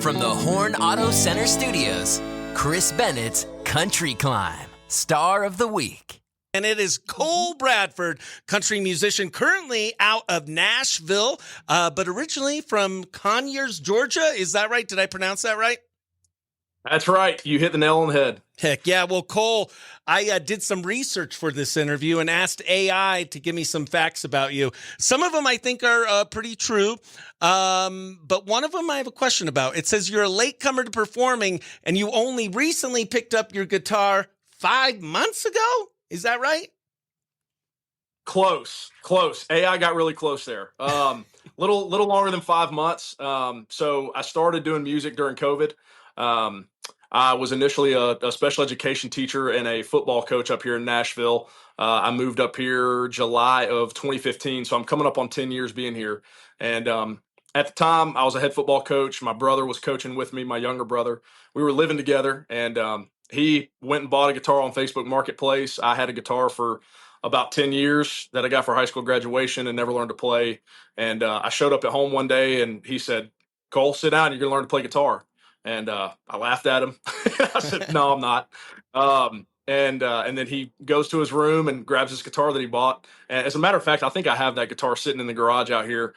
From the Horn Auto Center Studios, Chris Bennett's Country Climb, Star of the Week. And it is Cole Bradford, country musician, currently out of Nashville, but originally from Conyers, Georgia. Is that right? Did I pronounce that right? That's right. You hit the nail on the head. Heck yeah. Well, Cole, I did some research for this interview and asked AI to give me some facts about you. Some of them I think are pretty true, but one of them I have a question about. It says you're a latecomer to performing and you only recently picked up your guitar 5 months ago. Is that right? Close. AI got really close there. Little longer than 5 months. So I started doing music during COVID. I was initially a special education teacher and a football coach up here in Nashville. I moved up here July of 2015, so I'm coming up on 10 years being here. And at the time, I was a head football coach. My brother was coaching with me, my younger brother. We were living together, and he went and bought a guitar on Facebook Marketplace. I had a guitar for about 10 years that I got for high school graduation and never learned to play. And I showed up at home one day, and he said, "Cole, sit down. You're going to learn to play guitar." And I laughed at him. I said, "No, I'm not." And then he goes to his room and grabs his guitar that he bought. And as a matter of fact, I think I have that guitar sitting in the garage out here.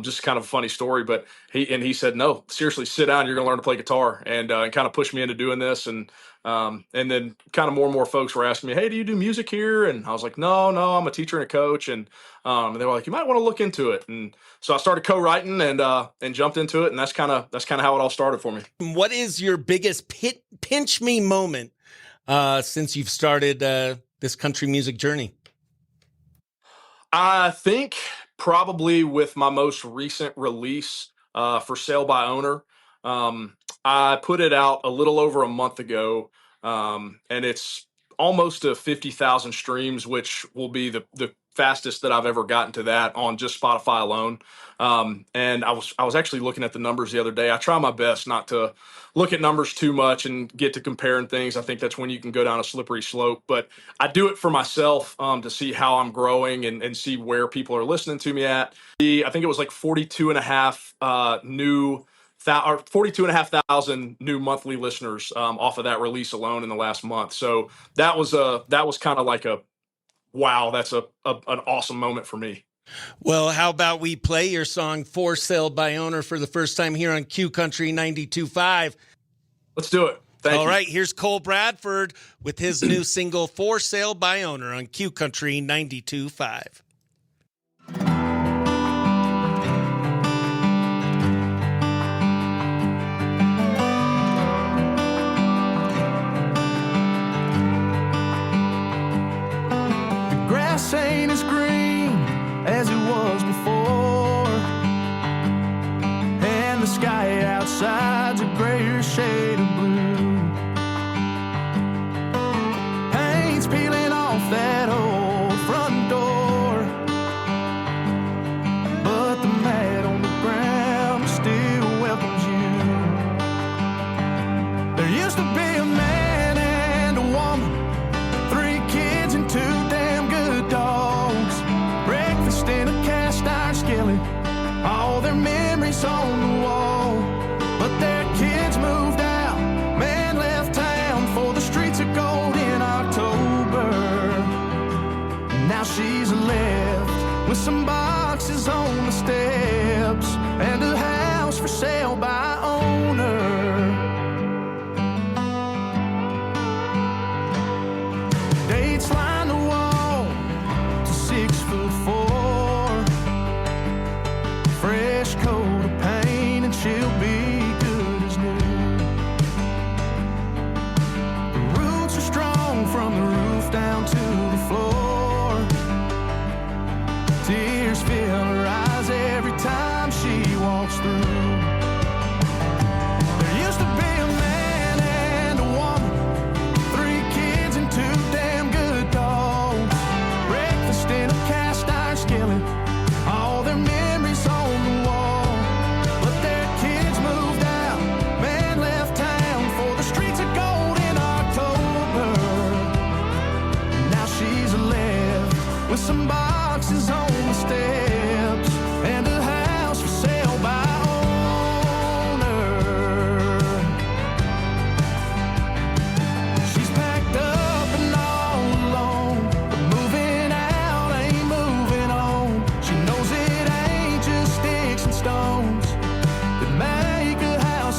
Just kind of a funny story, but he said, "No, seriously, sit down. You're going to learn to play guitar," and kind of pushed me into doing this. And then kind of more and more folks were asking me, "Hey, do you do music here?" And I was like, No, I'm a teacher and a coach." And they were like, "You might want to look into it." And so I started co-writing and jumped into it. And that's kind of how it all started for me. What is your biggest pinch me moment since you've started this country music journey? I think probably with my most recent release, For Sale by Owner. I put it out a little over a month ago, and it's almost to 50,000 streams, which will be the fastest that I've ever gotten to that on just Spotify alone. And I was actually looking at the numbers the other day. I try my best not to look at numbers too much and get to comparing things. I think that's when you can go down a slippery slope, but I do it for myself, to see how I'm growing and see where people are listening to me at. I think it was like 42,500 new monthly listeners off of that release alone in the last month. So that was kind of like a wow. That's an awesome moment for me. Well, how about we play your song For Sale by Owner for the first time here on Q Country 92.5. Let's do it. Thank you. All right, here's Cole Bradford with his new single For Sale by Owner on Q Country 92.5. Grass ain't as green as it was before, and the sky outside's a grayer shade of blue. Paint's peeling off that old front door, but the mat on the ground still welcomes you. There used to be a man and a woman, 3 kids and 2 damn good dogs, breakfast in a cast iron skillet, all their memories on the wall. But their kids moved out, man,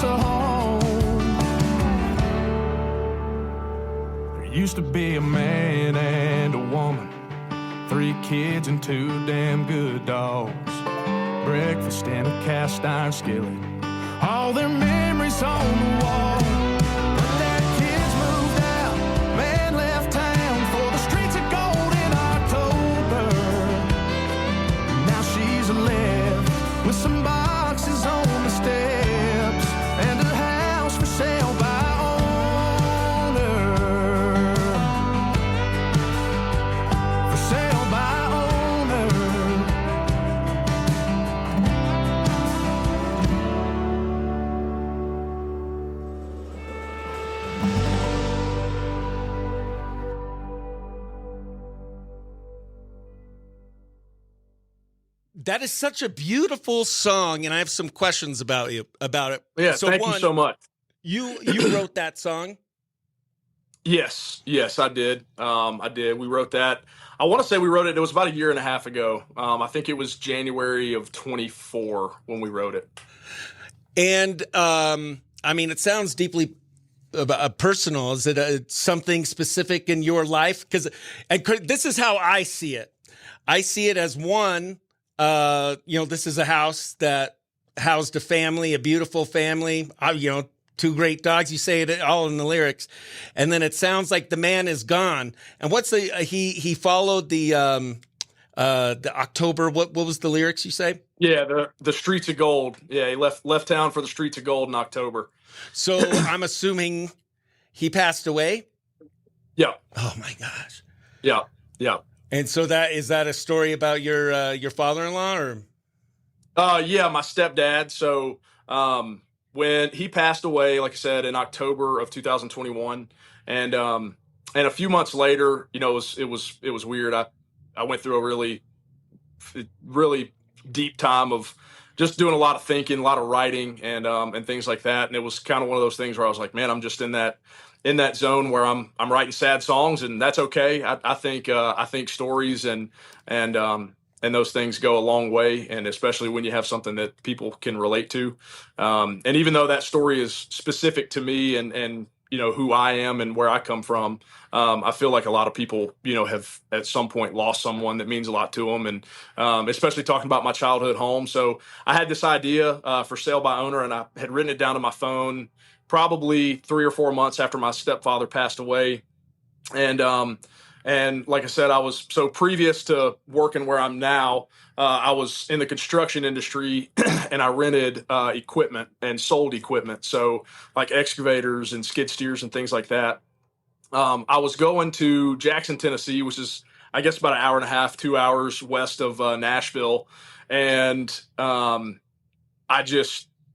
us a home. There used to be a man and a woman, 3 kids and 2 damn good dogs. Breakfast in a cast iron skillet, all their memories on the wall. But that kid's moved out, man left town for the streets of gold in October. Now she's left with some boxes on the steps and a house for sale by owner. For sale by owner. That is such a beautiful song, and I have some questions about it. Yeah, thank you so much. You wrote that song? Yes, I did. I did. We wrote that. I want to say we wrote it. It was about a year and a half ago. I think it was January of 24 when we wrote it. And I mean, it sounds deeply personal. Is it something specific in your life? Because this is how I see it. I see it as one. This is a house that housed a family, a beautiful family. 2 great dogs. You say it all in the lyrics, and then it sounds like the man is gone. And what's the he followed the October. What was the lyrics you say? Yeah, the streets of gold. Yeah, he left town for the streets of gold in October. So I'm assuming he passed away. Yeah. Oh my gosh. Yeah. And so is that a story about your father-in-law or? Yeah, my stepdad. So when he passed away, like I said, in October of 2021, and a few months later, it was weird. I went through a really, really deep time of just doing a lot of thinking, a lot of writing, and things like that. And it was kind of one of those things where I was like, man, I'm just in that zone where I'm writing sad songs, and that's okay. I think stories and those things go a long way, and especially when you have something that people can relate to. And even though that story is specific to me and who I am and where I come from, I feel like a lot of people have at some point lost someone that means a lot to them, and especially talking about my childhood home. So I had this idea for sale by owner, and I had written it down on my phone probably 3 or 4 months after my stepfather passed away. And like I said, I was so previous to working where I'm now, I was in the construction industry and I rented equipment and sold equipment. So like excavators and skid steers and things like that. I was going to Jackson, Tennessee, which is, I guess, about an hour and a half, 2 hours west of Nashville. And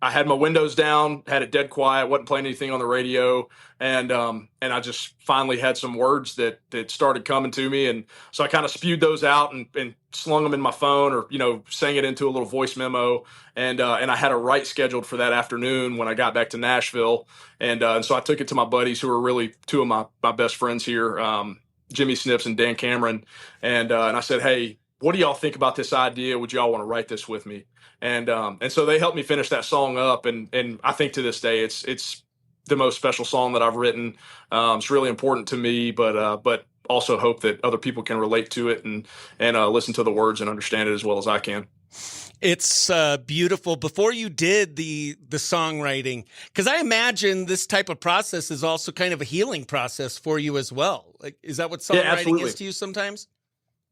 I had my windows down, had it dead quiet, wasn't playing anything on the radio. And I just finally had some words that started coming to me. And so I kind of spewed those out and slung them in my phone, or, sang it into a little voice memo. And I had a write scheduled for that afternoon when I got back to Nashville. And so I took it to my buddies, who are really 2 of my best friends here, Jimmy Snips and Dan Cameron. And I said, hey, what do y'all think about this idea? Would y'all want to write this with me? And so they helped me finish that song up. And I think to this day, it's the most special song that I've written. It's really important to me, but also hope that other people can relate to it and listen to the words and understand it as well as I can. It's beautiful. Before you did the songwriting, because I imagine this type of process is also kind of a healing process for you as well. Like, is that what songwriting is to you sometimes?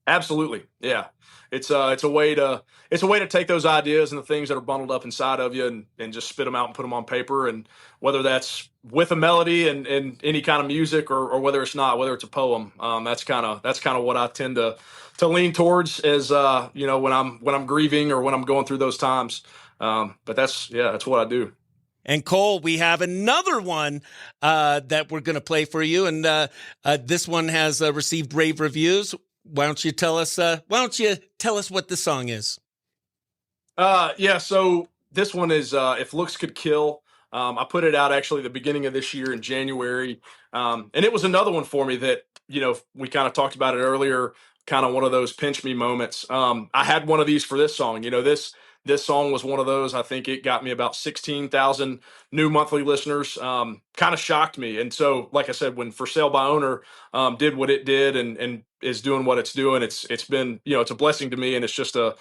Absolutely. Yeah. It's a way to take those ideas and the things that are bundled up inside of you and just spit them out and put them on paper. And whether that's with a melody and any kind of music, or whether it's not, whether it's a poem, that's kind of what I tend to lean towards as, when I'm grieving or when I'm going through those times. But that's what I do. And Cole, we have another one that we're going to play for you. And this one has received rave reviews. Why don't you tell us what the song is? So this one is If Looks Could Kill. I put it out actually the beginning of this year in January. And it was another one for me that, we kind of talked about it earlier, kind of one of those pinch me moments. I had one of these for this song. this song was one of those. I think it got me about 16,000 new monthly listeners. Kind of shocked me. And so, like I said, when For Sale by Owner did what it did and is doing what it's doing, it's been, it's a blessing to me, and it's just a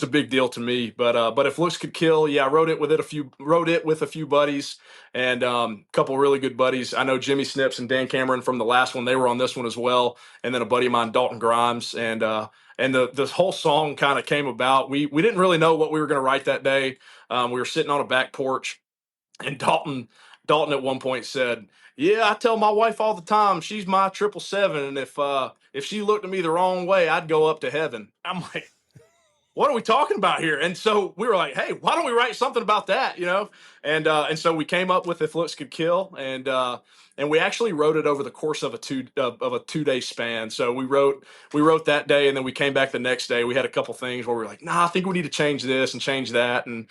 big deal to me. But If Looks Could Kill, yeah, I wrote it with a few buddies, and a couple really good buddies. I know Jimmy Snips and Dan Cameron from the last one. They were on this one as well. And then a buddy of mine, Dalton Grimes, and this whole song kind of came about. We didn't really know what we were going to write that day. We were sitting on a back porch, and Dalton at one point said, "Yeah, I tell my wife all the time she's my 777, and if she looked at me the wrong way, I'd go up to heaven." I'm like, what are we talking about here? And so we were like, hey, why don't we write something about that, And so we came up with If Looks Could Kill, and we actually wrote it over the course of a 2-day span. So we wrote that day, and then we came back the next day. We had a couple things where we were like, nah, I think we need to change this and change that, and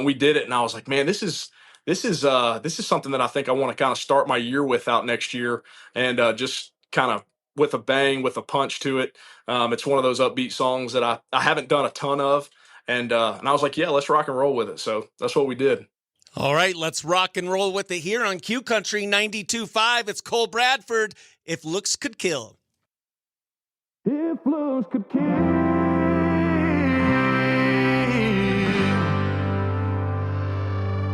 we did it. And I was like, man, this is something that I think I want to kind of start my year with out next year, and just kind of with a bang, with a punch to it. It's one of those upbeat songs that I haven't done a ton of. And I was like, yeah, let's rock and roll with it. So that's what we did. All right, let's rock and roll with it here on Q Country 92.5. It's Cole Bradford, If Looks Could Kill. If looks could kill,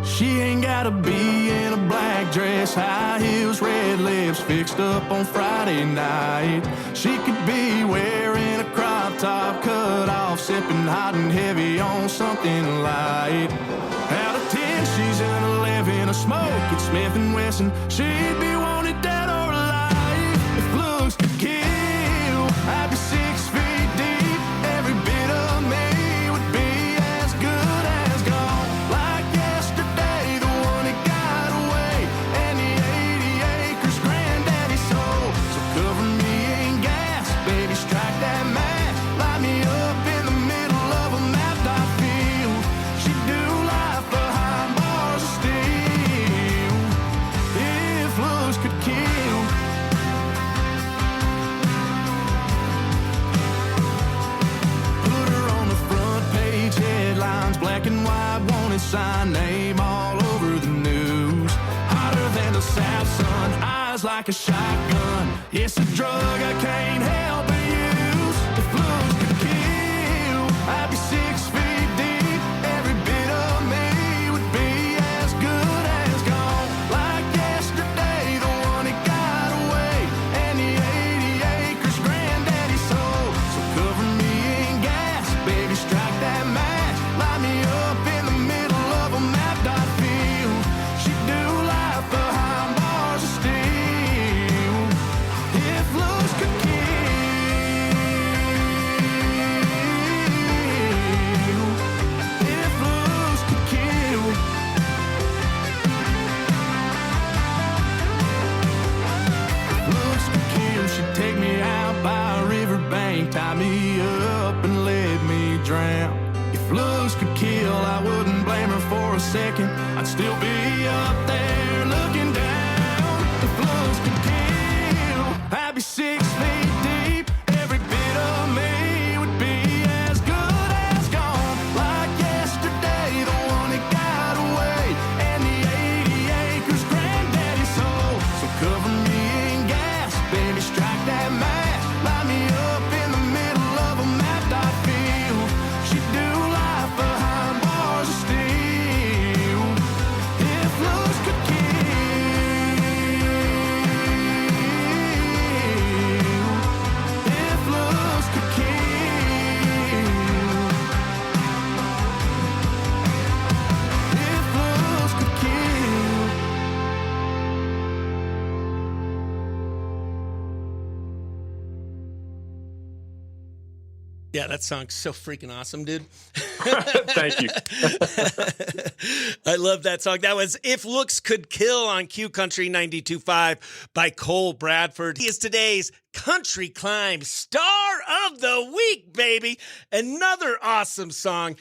she ain't gotta be in a black dress, high heels, red lips, fixed up on Friday night. She could be wearing a crop top, cut off, sipping hot and heavy on something light. Out of 10, she's an 11, a smoke at Smith & Wesson. She'd be wanted dead or alive. If looks could kill, I'd be 6 feet deep. Every bit of me would be as good as gone. Like yesterday, the one that got away, and the 80 acres granddaddy sold. So cover me in gas, baby, strike that match. Light me up in the middle of a mapped out field. She'd do life behind bars of steel. If looks could kill. Put her on the front page, headlines, black and white, wanted sign, name all over the news. Hotter than the South Sun, eyes like a shotgun. It's a drug I can't help but use. If looks could kill, I'd be 6 feet deep. Every bit of me would be as good as gone. Like yesterday, the one that got away, and the 80 acres granddaddy sold. So cover me in gas, baby, strike that match. Light me up in the middle of a mapped out field. She'd do life behind bars of steel. If looks could kill. If looks could kill. Looks could kill. She'd take me out by a riverbank, tie me up and let me drown. If looks could kill, I wouldn't blame her for a second. I'd still be up there looking down. If looks could kill, I'd be 6 feet deep. Every bit of me would be as good as gone. Like yesterday, the one that got away, and the 80 acres granddaddy sold. So cover me in gas, baby, strike that match. Light me up in the middle of a mapped out field. She'd do life behind bars of steel. If looks could kill. If looks could kill. If looks could kill. Yeah, that song's so freaking awesome, dude. Thank you. I love that song. That was If Looks Could Kill on Q Country 92.5 by Cole Bradford. He is today's Country Climb Star of the Week, baby. Another awesome song.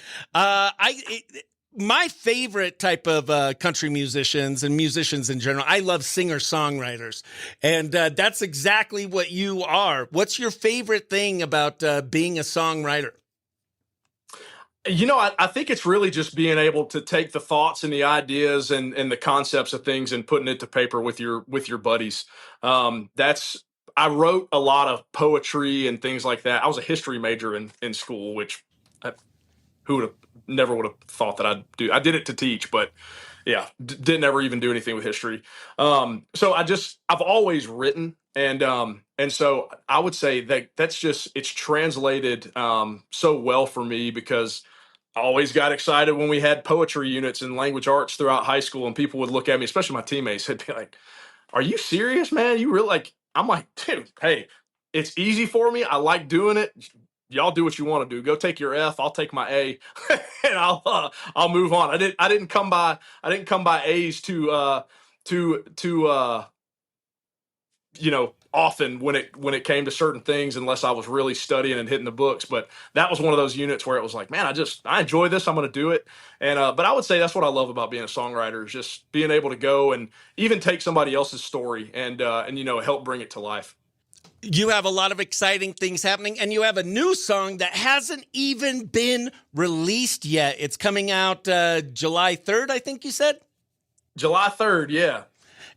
My favorite type of country musicians and musicians in general, I love singer-songwriters. And that's exactly what you are. What's your favorite thing about being a songwriter? I think it's really just being able to take the thoughts and the ideas and the concepts of things and putting it to paper with your buddies. That's I wrote a lot of poetry and things like that. I was a history major in school, which who would have never would have thought that I'd do. I did it to teach, but yeah, didn't ever even do anything with history. So I've always written, and so I would say that's just it's translated so well for me because I always got excited when we had poetry units and language arts throughout high school, and people would look at me, especially my teammates, they'd be like, "Are you serious, man? You really like?" I'm like, "Dude, hey, it's easy for me. I like doing it. Y'all do what you want to do. Go take your F. I'll take my A, and I'll move on." I didn't come by A's to often when it came to certain things unless I was really studying and hitting the books. But that was one of those units where it was like, man, I enjoy this. I'm going to do it. And but I would say that's what I love about being a songwriter is just being able to go and even take somebody else's story and help bring it to life. You have a lot of exciting things happening, and you have a new song that hasn't even been released yet. It's coming out July 3rd, I think you said? July 3rd, yeah.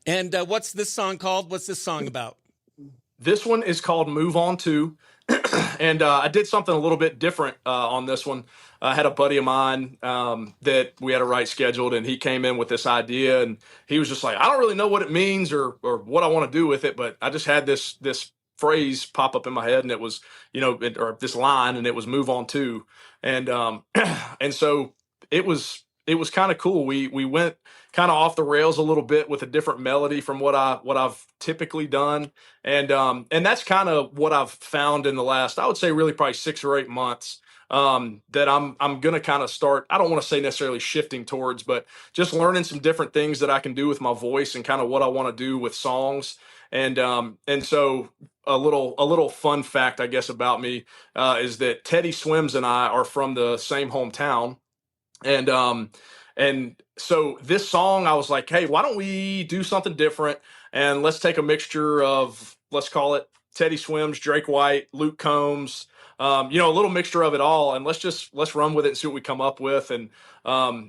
And what's this song called? What's this song about? This one is called Move On To, and I did something a little bit different on this one. I had a buddy of mine that we had a write scheduled, and he came in with this idea, and he was just like, I don't really know what it means or what I want to do with it, but I just had this phrase pop up in my head, and it was, or this line, and it was "move on to," and and so it was kind of cool. We went kind of off the rails a little bit with a different melody from what I've typically done, and that's kind of what I've found in the last, I would say, really probably 6 or 8 months. That I'm gonna kind of start. I don't want to say necessarily shifting towards, but just learning some different things that I can do with my voice and kind of what I want to do with songs. And so a little fun fact, I guess, about me is that Teddy Swims and I are from the same hometown, and so this song, I was like, hey, why don't we do something different and let's take a mixture of, let's call it Teddy Swims, Drake White, Luke Combs. A little mixture of it all, and let's run with it and see what we come up with. And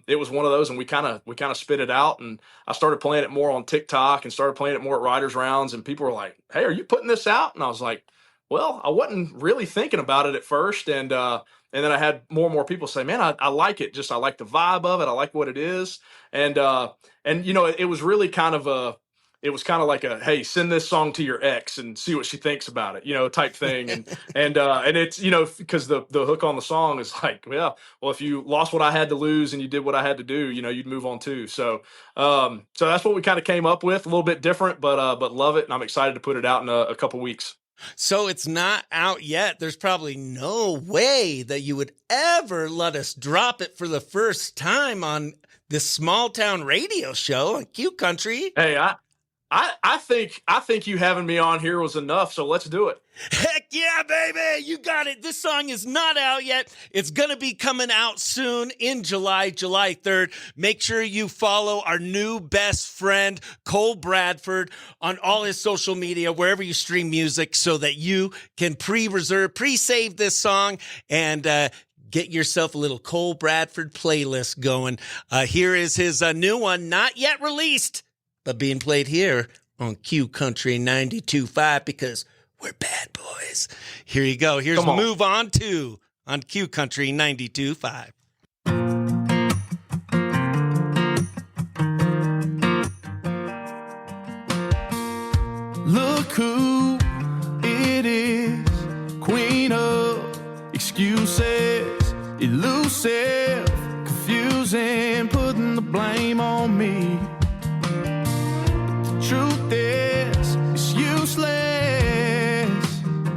it was one of those, and we kind of spit it out, and I started playing it more on TikTok and started playing it more at writers rounds, and people were like, "Hey, are you putting this out?" And I was like, "Well, I wasn't really thinking about it at first," and then I had more and more people say, "Man, I like it. Just I like the vibe of it. I like what it is," and it was really kind of it was kind of like a, hey, send this song to your ex and see what she thinks about it, type thing. And it's, because the hook on the song is like, yeah, well, if you lost what I had to lose and you did what I had to do, you'd move on too. So that's what we kind of came up with, a little bit different, but love it. And I'm excited to put it out in a couple weeks. So it's not out yet. There's probably no way that you would ever let us drop it for the first time on this small town radio show on Q Country. Hey, I think you having me on here was enough, so let's do it. Heck yeah, baby! You got it. This song is not out yet. It's going to be coming out soon in July 3rd. Make sure you follow our new best friend, Cole Bradford, on all his social media, wherever you stream music, so that you can pre-save this song and get yourself a little Cole Bradford playlist going. Here is his new one, not yet released, but being played here on Q Country 92.5 because we're bad boys. Here you go. Here's Move On To on Q Country 92.5. Look who it is, queen of excuses, elusive, confusing, putting the blame on me. Truth is, it's useless,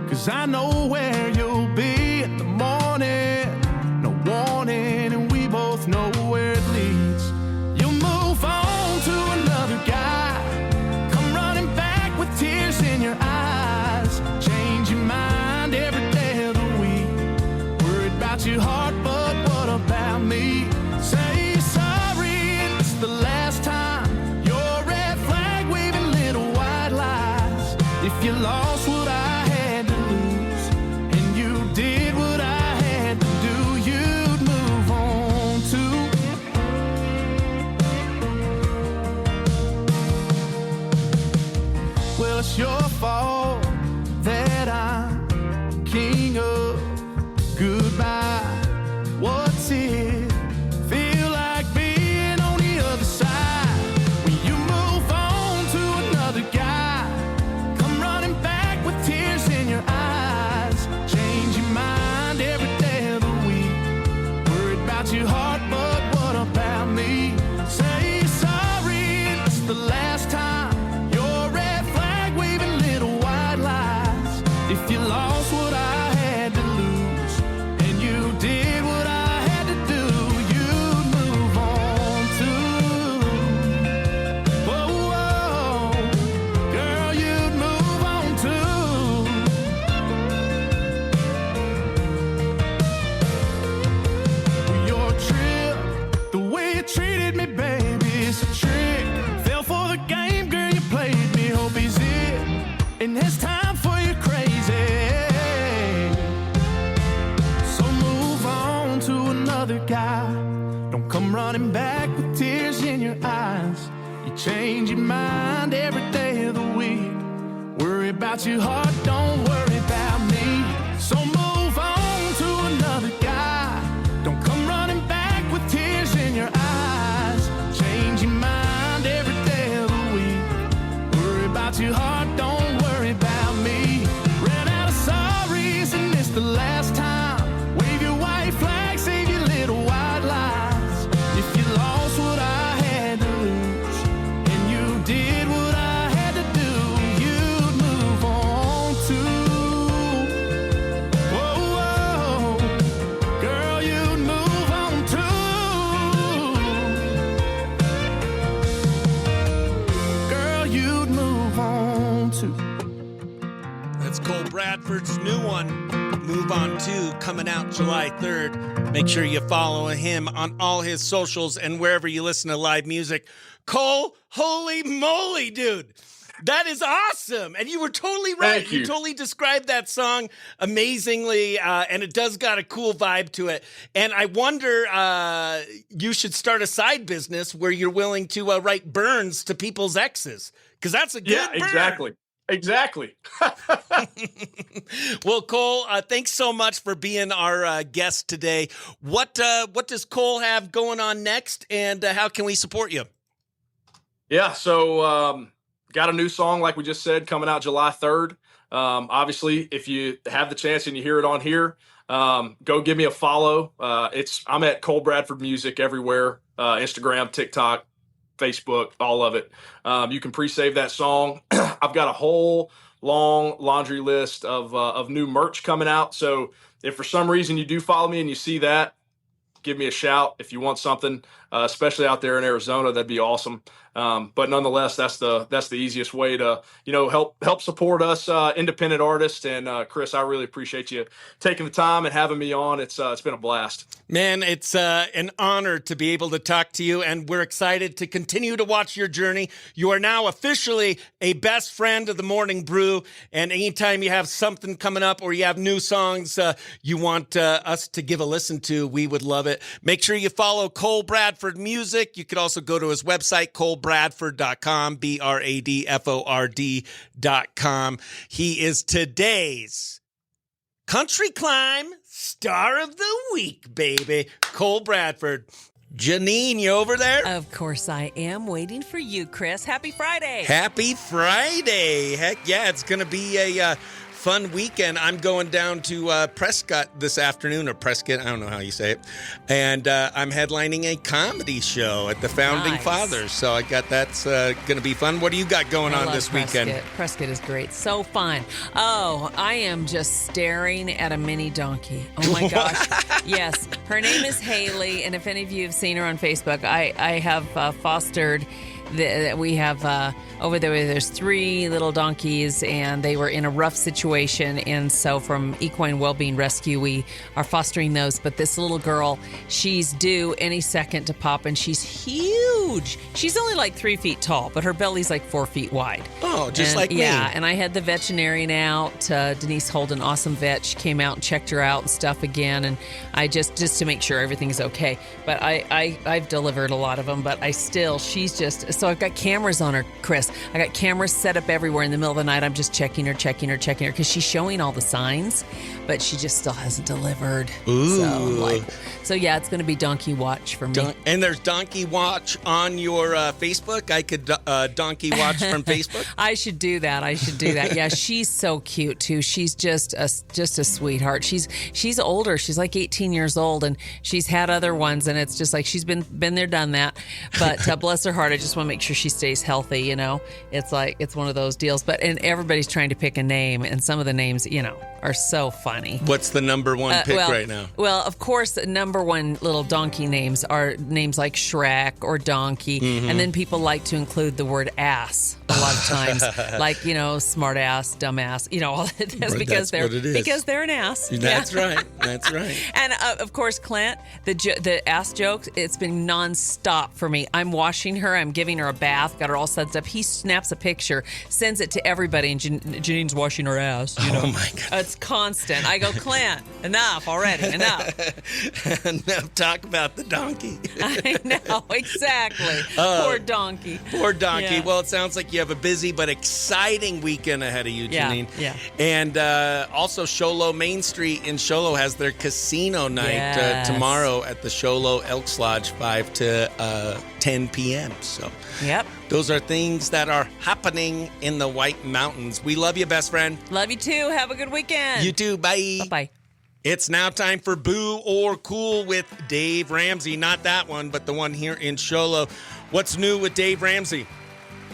'cause I know where you'll be in the morning. No warning, and we both know where it leads. You'll move on to another guy, come running back with tears in your eyes. Change your mind every day of the week. Worried about your heart, but what about me? Say sorry, it's the last time. If you lost what I had to lose, and you did what I had to do, you'd move it's your fault that I'm king of goodbye. What's it feel like being on the other side? When you move on to another guy, come running back with tears in your eyes. Change your mind every day of the week. Worried about your heart, but what about me? Say sorry, it's the last time. Your red flag waving little white lies. If you lost what I had to lose, and you did what I had to do, you'd move on too. Whoa, whoa, girl, you'd move on too. Your trip, the way you treated me, baby, it's a trick. Fell for the game, girl, you played me. Hope he's it, and it's time for you crazy. So move on to another guy. Don't come running back with tears in your eyes. You change your mind every day of the week. Worry about your heart, don't worry about me. So move on to another guy. Don't come running back with tears in your eyes. Change your mind every day of the week. Worry about your heart, don't worry about me. Ran out of sorries and it's the last time. Wave your white flag, save your little white lies. If you lost what I had to lose, and you did what I had to do, you'd move on too. Whoa, whoa, girl, you'd move on too. Girl, you'd move on too. That's Cole Bradford's new one, Move On To, coming out July 3rd. Make sure you follow him on all his socials and wherever you listen to live music. Cole, holy moly, dude. That is awesome. And you were totally right. Thank you. You totally described that song amazingly, and it does got a cool vibe to it. And I wonder, you should start a side business where you're willing to write burns to people's exes, because that's a good Yeah, burn. exactly. Well, Cole, thanks so much for being our guest today. What does Cole have going on next, and how can we support you? Yeah, so got a new song, like we just said, coming out July 3rd. Obviously, if you have the chance and you hear it on here, go give me a follow. I'm at Cole Bradford Music everywhere, Instagram, TikTok, Facebook, all of it. You can pre-save that song. I've got a whole long laundry list of new merch coming out. So if for some reason you do follow me and you see that, give me a shout if you want something, especially out there in Arizona. That'd be awesome. But nonetheless, that's the easiest way to, help support us independent artists. And Chris, I really appreciate you taking the time and having me on. It's been a blast. Man, it's an honor to be able to talk to you, and we're excited to continue to watch your journey. You are now officially a best friend of the Morning Brew, and anytime you have something coming up or you have new songs you want us to give a listen to, we would love it. Make sure you follow Cole Bradford Music. You could also go to his website, colebradford.com, BRADFORD.com. He is today's Country Climb Star of the Week, baby. Cole Bradford. Janine, you over there? Of course I am. Waiting for you, Chris. Happy Friday. Happy Friday. Heck yeah, it's going to be a fun weekend. I'm going down to Prescott this afternoon, or Prescott, I don't know how you say it. And I'm headlining a comedy show at the Founding Fathers. So I got that's going to be fun. What do you got going on this weekend? Prescott is great. So fun. Oh, I am just staring at a mini donkey. Oh my gosh. Yes. Her name is Haley. And if any of you have seen her on Facebook, I have fostered. We have over there's 3 little donkeys, and they were in a rough situation. And so from Equine Wellbeing Rescue, we are fostering those. But this little girl, she's due any second to pop, and she's huge. She's only like 3 feet tall, but her belly's like 4 feet wide. Oh, just like me. Yeah, and I had the veterinarian out, Denise Holden, awesome vet. She came out and checked her out and stuff again, and I just to make sure everything's okay. But I've delivered a lot of them, but she's just So I've got cameras on her, Chris. I got cameras set up everywhere. In the middle of the night, I'm just checking her because she's showing all the signs, but she just still hasn't delivered. Ooh. So yeah, it's going to be donkey watch for me. And there's donkey watch on your Facebook. I could donkey watch from Facebook. I should do that. Yeah, she's so cute too. She's just a sweetheart. She's older. She's like 18 years old, and she's had other ones, and it's just like she's been there, done that. But bless her heart, I just want to make sure she stays healthy. You know, it's one of those deals. And everybody's trying to pick a name, and some of the names, are so funny. What's the number one pick right now? Well, of course, the number one little donkey names are names like Shrek or Donkey, and then people like to include the word ass a lot of times, like smart ass, dumb ass. That's because they're an ass. That's right. That's right. And of course, Clint, the ass jokes. It's been nonstop for me. I'm washing her. I'm giving her a bath. Got her all set up. He snaps a picture, sends it to everybody, and Janine's washing her ass. Oh my God. It's constant. I go, Clint, enough already. Enough. Enough talk about the donkey. I know, exactly. Poor donkey. Poor donkey. Yeah. Well, it sounds like you have a busy but exciting weekend ahead of you, Janine. Yeah. And also, Sholo Main Street in Sholo has their casino night tomorrow at the Sholo Elks Lodge, 5 to 10 p.m. So, yep. Those are things that are happening in the White Mountains. We love you, best friend. Love you too. Have a good weekend. You too. Bye. Bye-bye. It's now time for Boo or Cool with Dave Ramsey. Not that one, but the one here in Sholo. What's new with Dave Ramsey?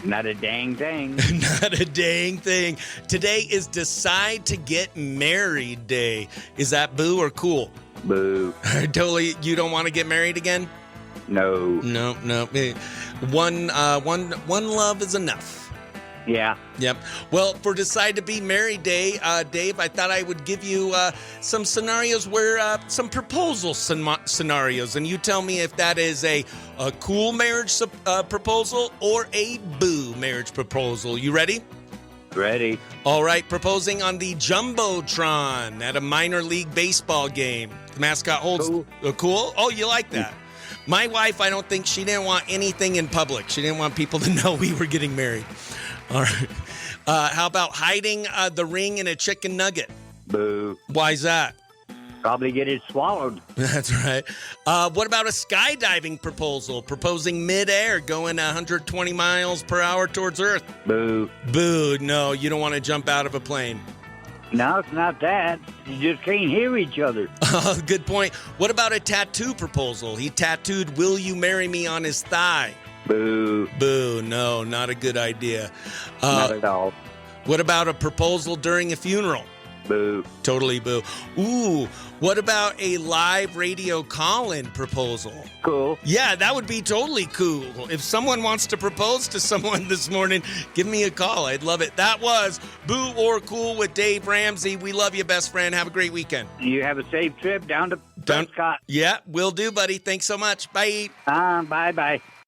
Not a dang thing. Not a dang thing. Today is Decide to Get Married Day. Is that boo or cool? Boo. Totally, you don't want to get married again? No. No. One love is enough. Yeah. Yep. Well, for Decide to Be Married Day, Dave, I thought I would give you some scenarios where some proposal scenarios, and you tell me if that is a cool marriage proposal or a boo marriage proposal. You ready? Ready. All right. Proposing on the Jumbotron at a minor league baseball game. The mascot holds cool. Oh, you like that? My wife, I don't think she didn't want anything in public. She didn't want people to know we were getting married. All right. How about hiding the ring in a chicken nugget? Boo. Why's that? Probably get it swallowed. That's right. What about a skydiving proposal? Proposing midair, going 120 miles per hour towards Earth? Boo. Boo. No, you don't want to jump out of a plane. No, it's not that. You just can't hear each other. Good point. What about a tattoo proposal? He tattooed, "Will you marry me?" on his thigh. Boo. Boo. No, not a good idea. Not at all. What about a proposal during a funeral? Boo. Totally boo. Ooh, what about a live radio call-in proposal? Cool. Yeah, that would be totally cool. If someone wants to propose to someone this morning, give me a call. I'd love it. That was Boo or Cool with Dave Ramsey. We love you, best friend. Have a great weekend. You have a safe trip down to Prescott. Yeah, will do, buddy. Thanks so much. Bye. Bye-bye.